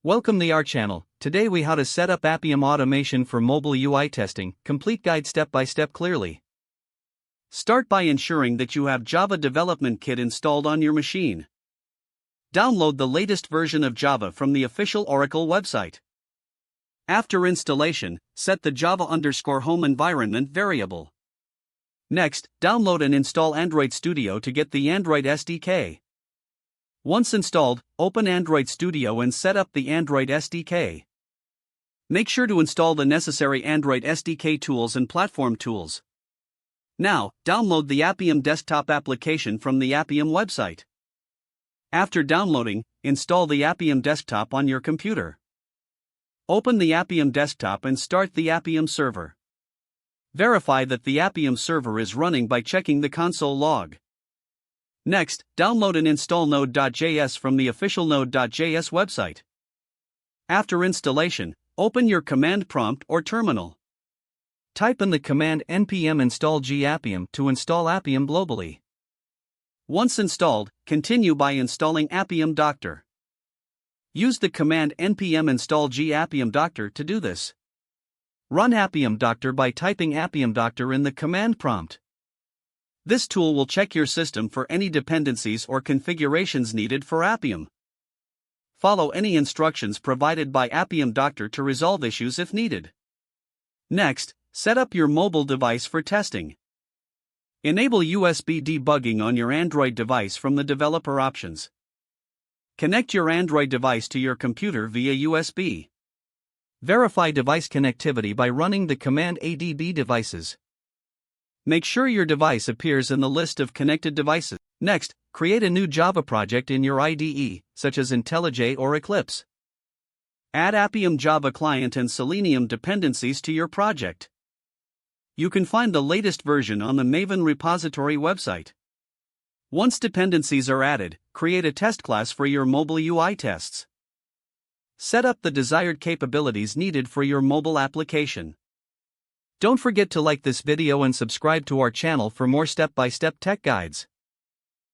Welcome to our channel. Today we how to set up Appium automation for mobile UI testing, complete guide step by step clearly. Start by ensuring that you have Java Development Kit installed on your machine. Download the latest version of Java from the official Oracle website. After installation, set the Java_home environment variable. Next, download and install Android Studio to get the Android SDK. Once installed, open Android Studio and set up the Android SDK. Make sure to install the necessary Android SDK tools and platform tools. Now, download the Appium desktop application from the Appium website. After downloading, install the Appium desktop on your computer. Open the Appium desktop and start the Appium server. Verify that the Appium server is running by checking the console log. Next, download and install Node.js from the official Node.js website. After installation, open your command prompt or terminal. Type in the command npm install Appium to install Appium globally. Once installed, continue by installing Appium Doctor. Use the command npm install Appium Doctor to do this. Run Appium Doctor by typing Appium Doctor in the command prompt. This tool will check your system for any dependencies or configurations needed for Appium. Follow any instructions provided by Appium Doctor to resolve issues if needed. Next, set up your mobile device for testing. Enable USB debugging on your Android device from the developer options. Connect your Android device to your computer via USB. Verify device connectivity by running the command adb devices. Make sure your device appears in the list of connected devices. Next, create a new Java project in your IDE, such as IntelliJ or Eclipse. Add Appium Java Client and Selenium dependencies to your project. You can find the latest version on the Maven repository website. Once dependencies are added, create a test class for your mobile UI tests. Set up the desired capabilities needed for your mobile application. Don't forget to like this video and subscribe to our channel for more step-by-step tech guides.